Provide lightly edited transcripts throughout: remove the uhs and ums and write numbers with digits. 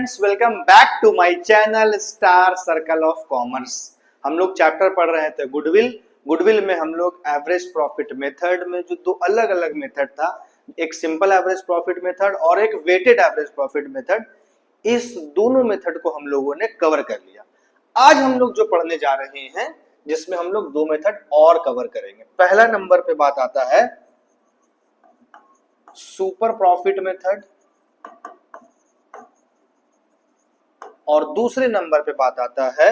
Students, welcome back to my channel star circle of commerce. हम लोग chapter पढ़ रहे थे गुडविल में हम लोग एवरेज प्रॉफिट मेथड में जो दो अलग अलग मेथड था, एक सिंपल एवरेज प्रॉफिट मेथड और एक वेटेड एवरेज प्रॉफिट मेथड, इस दोनों मेथड को हम लोगों ने कवर कर लिया। आज हम लोग जो पढ़ने जा रहे हैं जिसमें हम लोग दो मेथड और कवर करेंगे। पहला नंबर पे बात आता है सुपर प्रॉफिट मेथड और दूसरे नंबर पे बात आता है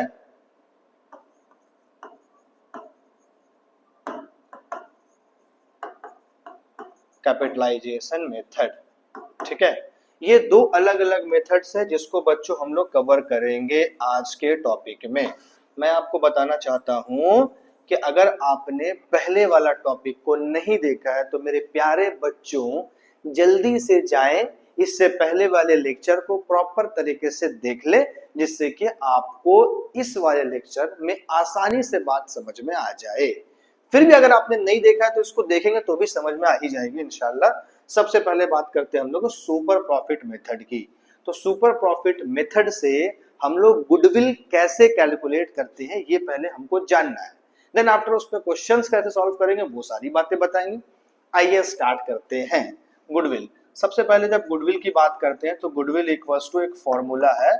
कैपिटलाइजेशन मेथड। ठीक है, ये दो अलग अलग मेथड्स है जिसको बच्चों हम लोग कवर करेंगे आज के टॉपिक में। मैं आपको बताना चाहता हूं कि अगर आपने पहले वाला टॉपिक को नहीं देखा है तो मेरे प्यारे बच्चों जल्दी से जाएं, इससे पहले वाले लेक्चर को प्रॉपर तरीके से देख ले, जिससे कि आपको इस वाले लेक्चर में आसानी से बात समझ में आ जाए। फिर भी अगर आपने नहीं देखा है तो इसको देखेंगे तो भी समझ में आ ही जाएगी इंशाल्लाह। सबसे पहले बात करते हैं हम लोग सुपर प्रॉफिट मेथड की। तो सुपर प्रॉफिट मेथड से हम लोग गुडविल कैसे कैलकुलेट करते हैं ये पहले हमको जानना है। देन आफ्टर उस पर क्वेश्चंस कैसे सॉल्व करेंगे वो सारी बातें बताएंगे। आइए स्टार्ट करते हैं। गुडविल, सबसे पहले जब गुडविल की बात करते हैं तो गुडविल इक्वल्स टू एक फॉर्मूला है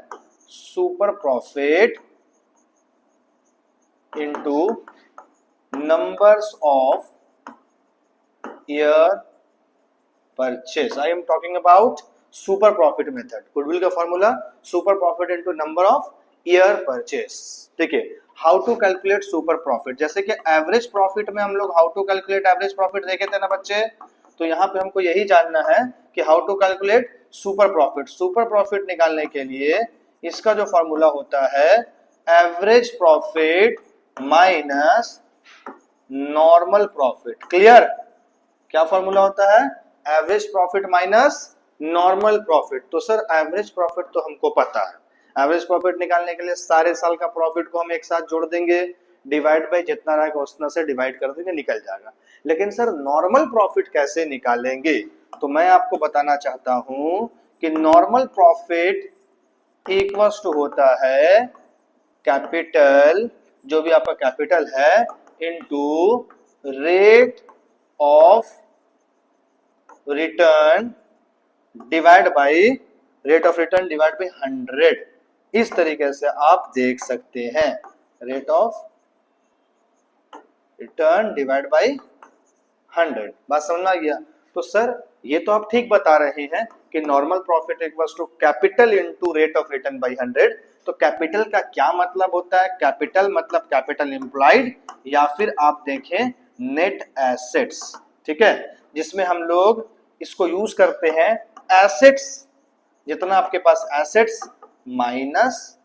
super profit into numbers of year purchase. I am talking about super profit method. Goodwill का formula super profit into number of year purchase. ठीक है, how to calculate super profit, जैसे कि average profit में हम लोग how to calculate average profit देखे थे ना बच्चे, तो यहाँ पे हमको यही जानना है कि how to calculate super profit. Super profit निकालने के लिए इसका जो फॉर्मूला होता है average profit minus normal profit. Clear? क्या फॉर्मूला होता है? Average profit minus normal profit. तो सर एवरेज प्रॉफिट तो हमको पता है, एवरेज प्रॉफिट निकालने के लिए सारे साल का प्रॉफिट को हम एक साथ जोड़ देंगे, डिवाइड बाय जितना रहेगा उतना से डिवाइड कर देंगे, निकल जाएगा। लेकिन सर नॉर्मल प्रॉफिट कैसे निकालेंगे? तो मैं आपको बताना चाहता हूं कि नॉर्मल प्रॉफिट इक्वल्स टू होता है कैपिटल, जो भी आपका कैपिटल है, into rate of return divide by rate of return divide by 100। इस तरीके से आप देख सकते हैं, rate of return divide by 100। बात समझना गया? तो सर ये तो आप ठीक बता रहे हैं कि normal profit equals to capital into rate of return by 100। तो कैपिटल का क्या मतलब होता है? कैपिटल मतलब कैपिटल एम्प्लॉयड या फिर आप देखें नेट एसेट्स। ठीक है, जिसमें हम लोग इसको यूज करते हैं एसेट्स, जितना आपके पास एसेट्स माइनस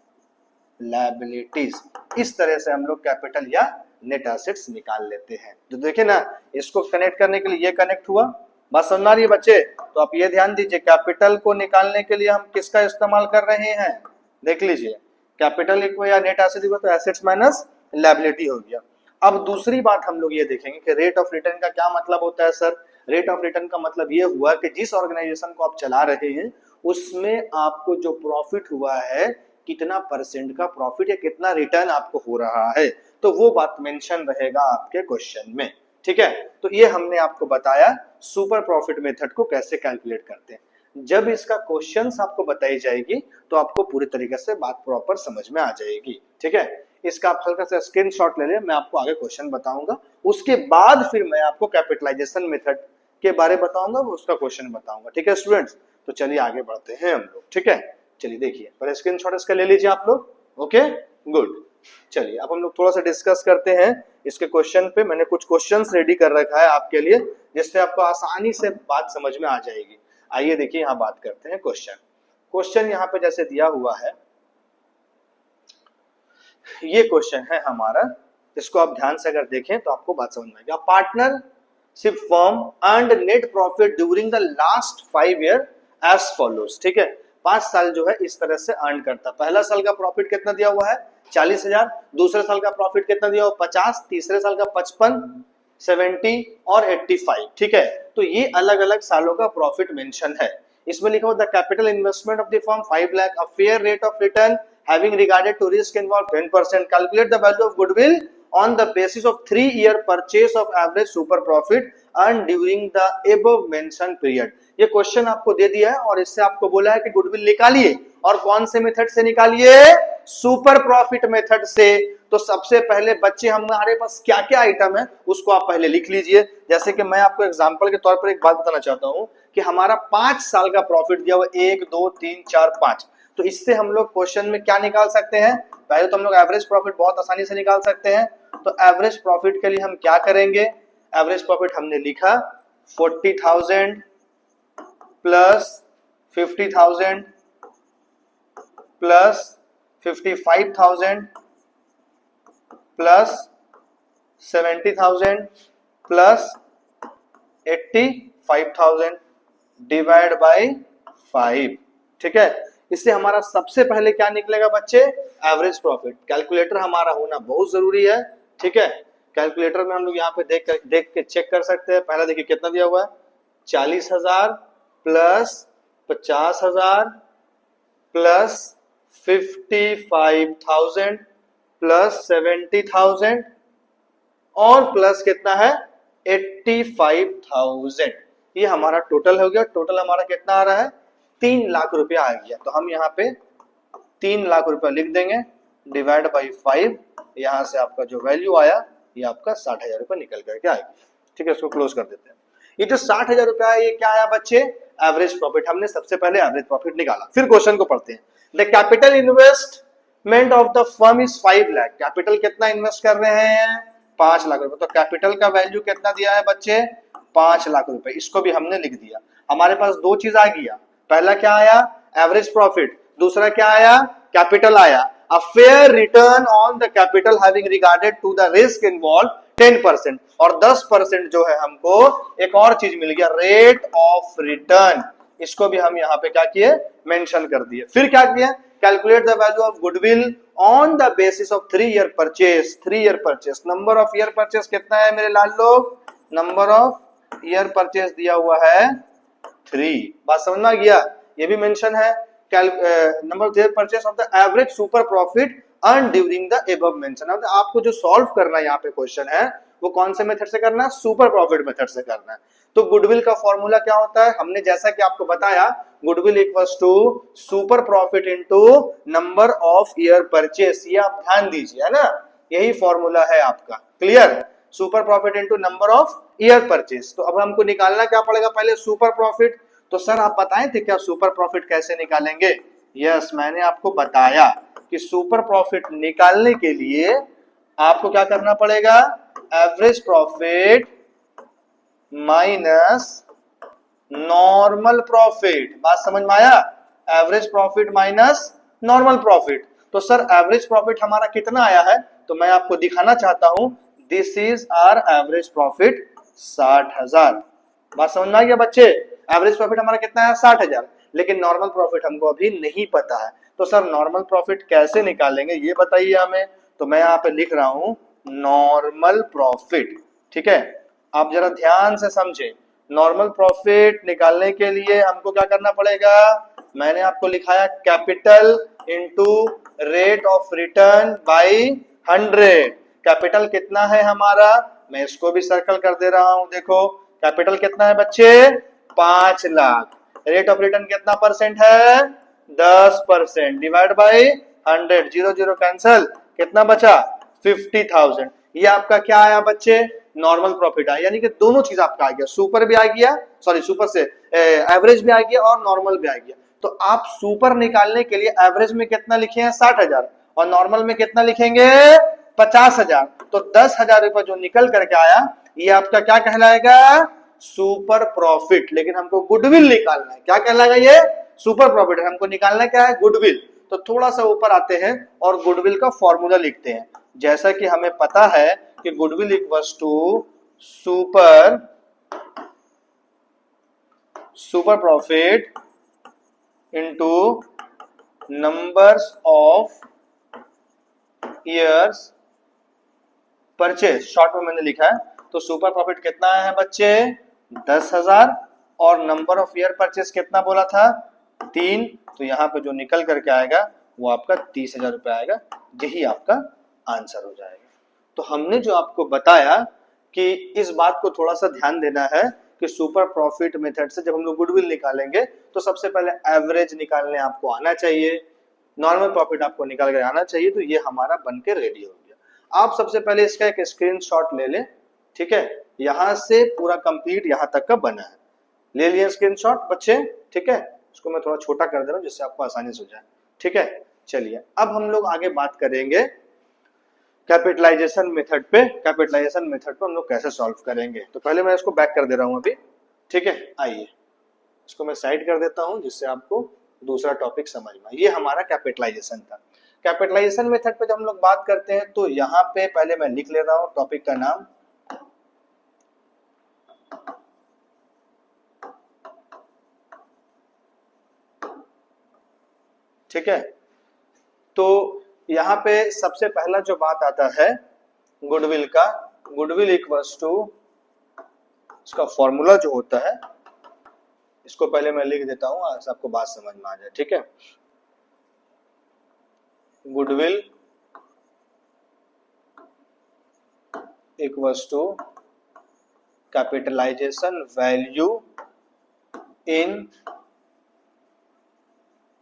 लायबिलिटीज, इस तरह से हम लोग कैपिटल या नेट एसेट्स निकाल लेते हैं। तो देखिए ना, इसको कनेक्ट करने के लिए ये कनेक्ट हुआ। बात समझ आ रही है बच्चे? तो आप ये ध्यान दीजिए, कैपिटल को निकालने के लिए हम किसका इस्तेमाल कर रहे हैं? देख लीजिए, कैपिटल इक्वल या नेट एसेट इक्वल तो एसेट्स माइनस लायबिलिटी हो गया। अब दूसरी बात हम लोग ये देखेंगे कि रेट ऑफ रिटर्न का क्या मतलब होता है। सर रेट ऑफ रिटर्न का मतलब ये हुआ कि जिस ऑर्गेनाइजेशन को आप चला रहे हैं उसमें आपको जो प्रॉफिट हुआ है, कितना परसेंट का प्रॉफिट या कितना रिटर्न आपको हो रहा है, तो वो बात मेंशन रहेगा आपके क्वेश्चन में। ठीक है, तो ये हमने आपको बताया सुपर प्रॉफिट मेथड को कैसे कैलकुलेट करते हैं। जब इसका क्वेश्चंस आपको बताई जाएगी तो आपको पूरी तरीके से बात प्रॉपर समझ में आ जाएगी। ठीक है, इसका आप हल्का सा स्क्रीनशॉट ले लें, मैं आपको आगे क्वेश्चन बताऊंगा, उसके बाद फिर मैं आपको कैपिटलाइजेशन मेथड के बारे बताऊंगा, वो उसका क्वेश्चन बताऊंगा। ठीक है स्टूडेंट्स, तो चलिए आगे बढ़ते हैं हम लोग। ठीक है, चलिए देखिए, पहले स्क्रीनशॉट इसका ले लीजिए आप लोग। ओके गुड, चलिए अब हम लोग थोड़ा सा डिस्कस करते हैं इसके क्वेश्चन पे। मैंने कुछ क्वेश्चंस रेडी कर रखा है आपके लिए, जिससे आपको आसानी से बात समझ में आ जाएगी। आइए देखिए, यहाँ बात करते हैं क्वेश्चन यहाँ पे जैसे दिया हुआ है, ये क्वेश्चन है हमारा, इसको आप ध्यान से अगर देखें तो आपको बात समझ में आएगी। Partnership firm earned net profit during the last 5 year as follows. ठीक है, 5 साल जो है इस तरह से अर्न करता। पहला साल का प्रॉफिट कितना दिया हुआ है? 40,000। दूसरे साल का प्रॉफिट कितना दिया हुआ? 50। तीसरे साल का 55, 70 और 85। ठीक है, तो ये अलग अलग सालों का प्रॉफिट मेंशन है। इसमें लिखा हुआ the capital investment of the firm 5 lakh, a fair rate of return having regarded to risk involved 10%, calculate the value of goodwill on the basis of 3-year purchase of average super profit earned during the above mentioned period। ये question आपको दे दिया है और इससे आपको बोला है कि गुडविल निकालिए, और कौन से मेथड से निकालिए? सुपर प्रॉफिट मेथड से। तो सबसे पहले बच्चे हमारे पास क्या क्या आइटम है उसको आप पहले लिख लीजिए। जैसे कि मैं आपको एग्जांपल के तौर पर एक बात बताना चाहता हूं कि हमारा 5 साल का प्रॉफिट दिया हुआ 1 2 3 4 5, तो इससे हम लोग क्वेश्चन में क्या निकाल सकते हैं? पहले तो हम लोग एवरेज प्रॉफिट बहुत आसानी से निकाल सकते हैं। तो एवरेज प्रॉफिट के लिए हम क्या करेंगे? एवरेज प्रॉफिट हमने लिखा 40,000 plus 50,000 plus 55,000 plus 70,000 plus 85,000 divide by 5। ठीक है, इससे हमारा सबसे पहले क्या निकलेगा बच्चे? Average profit. कैलकुलेटर हमारा होना बहुत जरूरी है। ठीक है, कैलकुलेटर में हम लोग यहाँ पे देख के चेक कर सकते हैं। पहला देखिए कितना दिया हुआ है, 40,000 प्लस 50,000 प्लस 55,000 प्लस 70,000 और प्लस कितना है 85,000। ये हमारा टोटल हो गया। टोटल हमारा कितना आ रहा है? 3 लाख रुपया आ गया। तो हम यहाँ पे 3 लाख रुपया लिख देंगे डिवाइड बाई 5। यहाँ से आपका जो वैल्यू आया ये आपका 60,000 रुपया निकल करके आएगा। ठीक है, इसको क्लोज कर देते हैं। ये जो 60,000 रुपया है ये क्या आया बच्चे? Average profit. हमने सबसे पहले एवरेज प्रॉफिट निकाला। फिर क्वेश्चन को पढ़ते हैं। The capital investment of the firm is 5 lakh. Capital कितना इन्वेस्ट कर रहे हैं? 5 लाख रुपए। तो कैपिटल का वैल्यू कितना दिया है बच्चे? 5 लाख रुपए। इसको भी हमने लिख दिया। हमारे पास दो चीज आ गया। पहला क्या आया? Average profit. दूसरा क्या आया? कैपिटल आया। A fair return on the capital having regarded to the risk involve 10%, और 10% जो है हमको एक और चीज मिल गया, रेट ऑफ रिटर्न। इसको भी हम यहाँ पे क्या किए? मेंशन कर दिए। फिर क्या किया? Calculate the value of goodwill on the basis of 3-year purchase. 3-year purchase, number of year purchase कितना है मेरे लाल लोग? नंबर ऑफ ईयर परचेस दिया हुआ है 3। बात समझ में आ गया? ये भी मेंशन है। Number of year purchase of the average super profit earn during the above mention. आपको जो सॉल्व करना है यहाँ पे क्वेश्चन है वो कौन से मेथड से करना है? सुपर प्रॉफिट मेथड से करना है। तो गुडविल का फॉर्मूला क्या होता है? हमने जैसा कि आपको बताया, goodwill equals to super profit into number of year purchase. ये आप ध्यान दीजिए, है ना? यही फॉर्मूला है आपका। Clear? Super profit into number of year purchase. तो अब हमको निकालना क्या पड़ेगा? पहले सुपर प्रॉफिट। तो सर आप बताए थे क्या सुपर प्रॉफिट कैसे निकालेंगे? यस, मैंने आपको बताया कि सुपर प्रॉफिट निकालने के लिए आपको क्या करना पड़ेगा? Average profit minus normal profit. बात समझ में आया? Average profit minus normal profit. तो सर एवरेज प्रॉफिट हमारा कितना आया है? तो मैं आपको दिखाना चाहता हूं, this is our average profit 60,000। बात समझ में आ गया बच्चे? एवरेज प्रॉफिट हमारा कितना है? 60,000। लेकिन नॉर्मल प्रॉफिट हमको अभी नहीं पता है। तो सर नॉर्मल प्रॉफिट कैसे निकालेंगे ये बताइए हमें। तो मैं यहाँ पे लिख रहा हूं नॉर्मल प्रॉफिट। ठीक है, आप जरा ध्यान से समझे। नॉर्मल प्रॉफिट निकालने के लिए हमको क्या करना पड़ेगा? मैंने आपको लिखाया capital into rate of written by 100। Capital कितना है हमारा? मैं इसको भी सर्कल कर दे रहा हूं। देखो कैपिटल कितना है बच्चे? 5 लाख। रेट ऑफ रिटर्न कितना परसेंट है? 10%। Divide by 100। 0 0 कैंसल। कितना बचा? 50,000। ये आपका क्या आया बच्चे? नॉर्मल प्रॉफिट आया। यानी कि दोनों चीज आपका आ गया, सुपर भी आ गया, सॉरी सुपर से एवरेज भी आ गया और नॉर्मल भी आ गया। तो आप सुपर निकालने के लिए एवरेज में कितना लिखे हैं? 60,000, और नॉर्मल में कितना लिखेंगे? 50,000। तो 10,000 रुपए जो निकल करके आया ये आपका क्या कहलाएगा? Super profit. लेकिन हमको गुडविल निकालना है। क्या कहलाएगा ये? Super profit. हमको निकालना क्या है? गुडविल। तो थोड़ा सा ऊपर आते हैं और गुडविल का फॉर्मूला लिखते हैं। जैसा कि हमें पता है कि goodwill equals to super profit into numbers of years purchase. Short में मैंने लिखा है। तो सुपर प्रॉफिट कितना है बच्चे? 10,000, और नंबर ऑफ ईयर परचेस कितना बोला था 3, तो यहाँ पे जो निकल करके आएगा वो आपका 30,000 रुपये आएगा। यही आपका आंसर हो जाएगा। तो हमने जो आपको बताया कि इस बात को थोड़ा सा ध्यान देना है कि सुपर प्रॉफिट मेथड से जब हम लोग गुडविल निकालेंगे तो सबसे पहले एवरेज निकालने आपको आना चाहिए, नॉर्मल प्रॉफिट आपको निकाल कर आना चाहिए। तो ये हमारा बन के रेडी हो गया। आप सबसे पहले इसका एक स्क्रीनशॉट ले लें, ठीक है, यहां से पूरा कंप्लीट यहां तक का बना है, ले लिया स्क्रीनशॉट बच्चे, ठीक है। इसको मैं थोड़ा छोटा कर दे रहा हूं जिससे आपको आसानी से हो जाए, ठीक है। चलिए अब हम लोग आगे बात करेंगे कैपिटलाइजेशन मेथड पे। कैपिटलाइजेशन मेथड को हम लोग कैसे सॉल्व करेंगे, तो पहले मैं इसको बैक कर दे रहा हूं अभी, ठीक है। आइए इसको मैं साइड कर देता हूं जिससे आपको दूसरा टॉपिक समझ में। ये हमारा कैपिटलाइजेशन था। कैपिटलाइजेशन मेथड पे जब हम लोग बात करते हैं तो यहाँ पे पहले मैं लिख ले रहा हूं टॉपिक का नाम, ठीक है। तो यहाँ पे सबसे पहला जो बात आता है गुडविल का, गुडविल इक्वल्स टू, इसका फॉर्मूला जो होता है, इसको पहले मैं लिख देता हूं आज आपको बात समझ में आ जाए, ठीक है। Goodwill equals to capitalisation value in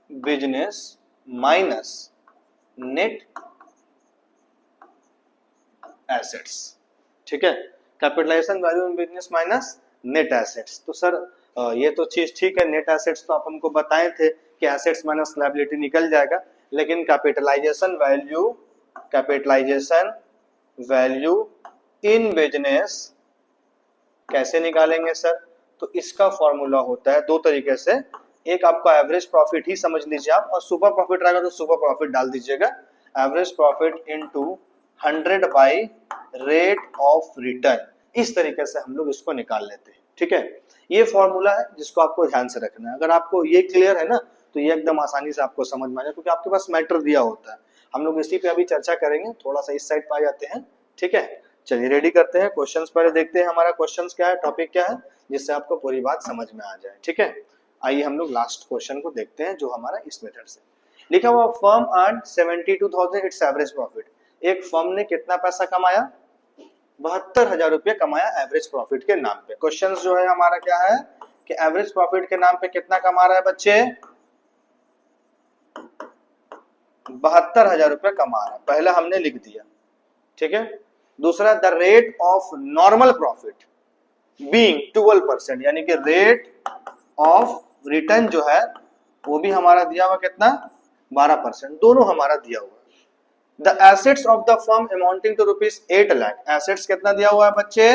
business minus net assets, ठीक है। Capitalisation value in business minus net assets. तो सर ये तो चीज ठीक है, नेट एसेट्स तो आप हमको बताए थे कि एसेट्स माइनस लायबिलिटी निकल जाएगा, लेकिन कैपिटलाइजेशन वैल्यू इन बिजनेस कैसे निकालेंगे सर? तो इसका फॉर्मूला होता है दो तरीके से। एक आपका एवरेज प्रॉफिट ही समझ लीजिए आप, और सुपर प्रॉफिट रहेगा तो सुपर प्रॉफिट डाल दीजिएगा। Average profit into 100 by rate of return, इस तरीके से हम लोग इसको निकाल लेते हैं, ठीक है। ये फॉर्मूला है जिसको आपको ध्यान से रखना है। अगर आपको ये क्लियर है ना तो ये एकदम आसानी से आपको समझ में आ जाए, क्योंकि आपके पास मैटर दिया होता है। हम लोग इसी पे अभी चर्चा करेंगे, थोड़ा सा इस साइड पे आ जाते हैं, ठीक है। चलिए रेडी करते हैं, क्वेश्चंस पहले देखते हैं हमारा क्वेश्चंस क्या है, टॉपिक क्या है, जिससे आपको पूरी बात समझ में आ जाए, ठीक है। आइए हम लोग लास्ट क्वेश्चन को देखते हैं जो हमारा इस मेथड से लिखा हुआ। Firm earn 72,000 it's average profit. एक फर्म ने कितना पैसा कमाया? 72,000 रुपये कमाया एवरेज प्रॉफिट के नाम पे। क्वेश्चन जो है हमारा क्या है कि एवरेज प्रॉफिट के नाम पे कितना कमा रहा है बच्चे? 72,000 रुपये कमा रहा है, पहला हमने लिख दिया, ठीक है। दूसरा, the rate of normal profit being 12%, यानी कि रेट ऑफ रिटर्न जो है वो भी हमारा दिया हुआ कितना? 12%, दोनों हमारा दिया हुआ। The assets of the firm amounting to rupees 8 lakh. Assets कितना दिया हुआ है बच्चे?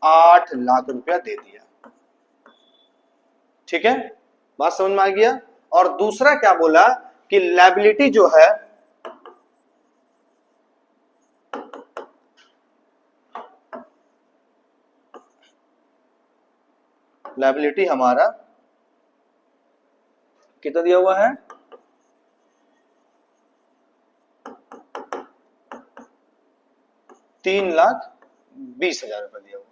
8 लाख रुपया दे दिया, ठीक है, बात समझ में आ गया। और दूसरा क्या बोला कि लायबिलिटी जो है लायबिलिटी हमारा कितना दिया हुआ है? 3,20,000 रुपए दिया हुआ।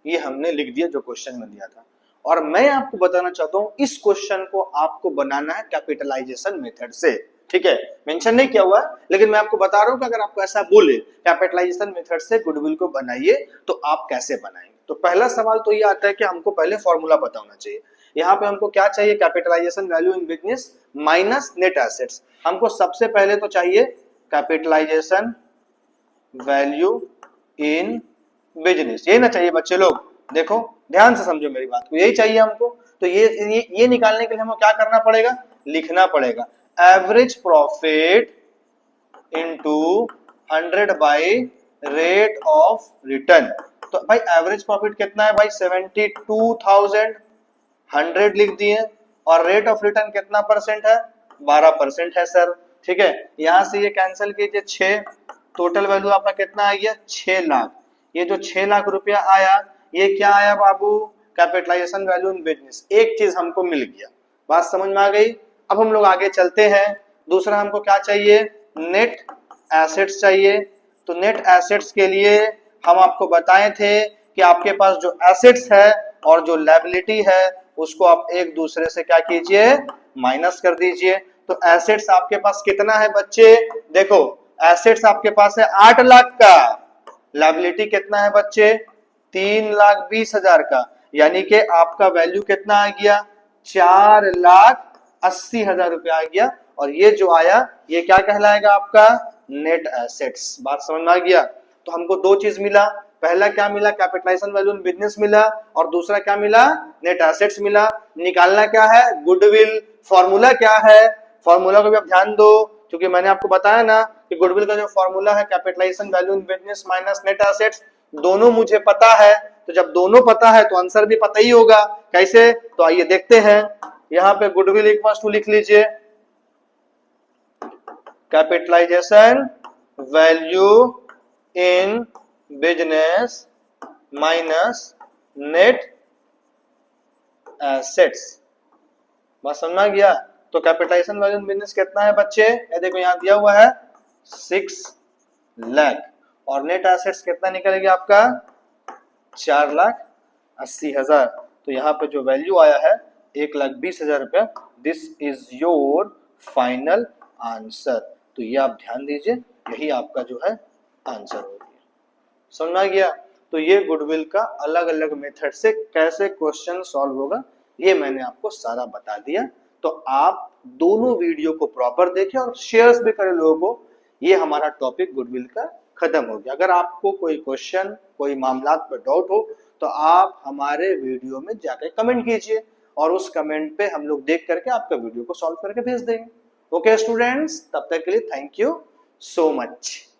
ये हमने लिख दिया जो क्वेश्चन में दिया था। और मैं आपको बताना चाहता हूं इस क्वेश्चन को आपको बनाना है कैपिटलाइजेशन मेथड से, ठीक है। मेंशन नहीं किया हुआ है, लेकिन मैं आपको बता रहा हूं कि अगर आपको ऐसा बोले कैपिटलाइजेशन मेथड से गुडविल को बनाइए तो आप कैसे बनाएंगे। तो पहला सवाल तो ये आता है कि हमको पहले फॉर्मूला पता होना चाहिए। यहाँ पे हमको क्या चाहिए? Capitalisation value in business minus net assets. हमको सबसे पहले तो चाहिए कैपिटलाइजेशन वैल्यू इन बिजनेस, यही ना चाहिए बच्चे लोग? देखो ध्यान से समझो मेरी बात को, यही चाहिए हमको। तो ये निकालने के लिए हमको क्या करना पड़ेगा? लिखना पड़ेगा average profit into 100 by rate of return. तो भाई एवरेज प्रॉफिट कितना है भाई? 72,000, 100 लिख दिए, और रेट ऑफ रिटर्न कितना परसेंट है? 12% है सर, ठीक है। यहां से ये कैंसिल कीजिए, 6, टोटल वैल्यू आपका कितना आ गया? 6 लाख। ये जो 6 लाख रुपया आया ये क्या आया बाबू? Capitalisation value in business. एक चीज हमको मिल गया, बात समझ में आ गई। अब हम लोग आगे चलते हैं। दूसरा हमको क्या चाहिए? नेट एसेट्स चाहिए। तो नेट एसेट्स के लिए हम आपको बताए थे कि आपके पास जो एसेट्स है और जो लायबिलिटी है उसको आप एक दूसरे से क्या कीजिए, माइनस कर दीजिए। तो एसेट्स आपके पास कितना है बच्चे, देखो एसेट्स आपके पास है 8 लाख का, लायबिलिटी कितना है बच्चे 3,20,000 का, यानी कि आपका वैल्यू कितना आ गया 4,80,000 रुपया आ गया। और ये जो आया ये क्या कहलाएगा आपका नेट एसेट्स। बात समझ में आ गया। तो हमको दो चीज मिला, पहला क्या मिला कैपिटलाइजेशन वैल्यू इन बिजनेस मिला, और दूसरा क्या मिला नेट एसेट्स मिला। निकालना क्या है गुडविल, फॉर्मूला क्या है, फॉर्मूला को भी आप ध्यान दो, क्योंकि मैंने आपको बताया ना कि गुडविल का जो फॉर्मूला है capitalisation value in business minus net assets, दोनों मुझे पता है। तो जब दोनों पता है तो आंसर भी पता ही होगा। कैसे, तो आइए देखते हैं। यहां पे गुडविल इक्वल्स टू लिख लीजिए capitalisation value in business minus net assets. बात समझ में आ गया। तो कैपिटलाइजेशन वैल्यू इन बिजनेस कितना है बच्चे, ये देखो यहां दिया हुआ है 6 लाख, और नेट एसेट्स कितना निकल गया आपका 4,80,000। तो यहाँ पे जो वैल्यू आया है 1,20,000 रुपया। This is your final answer. तो ये आप ध्यान दीजिए, यही आपका जो है आंसर हो गया। समझ में आ गया। तो ये गुडविल का अलग अलग मेथड से कैसे क्वेश्चन सॉल्व होगा ये मैंने आपको सारा बता दिया। तो आप दोनों वीडियो को प्रॉपर देखें और शेयर्स भी करें लोगों को। ये हमारा टॉपिक गुडविल का खत्म हो गया। अगर आपको कोई क्वेश्चन कोई मामला पर डाउट हो तो आप हमारे वीडियो में जाकर कमेंट कीजिए, और उस कमेंट पे हम लोग देख करके आपका वीडियो को सॉल्व करके भेज देंगे। ओके स्टूडेंट्स, तब तक के लिए थैंक यू सो मच।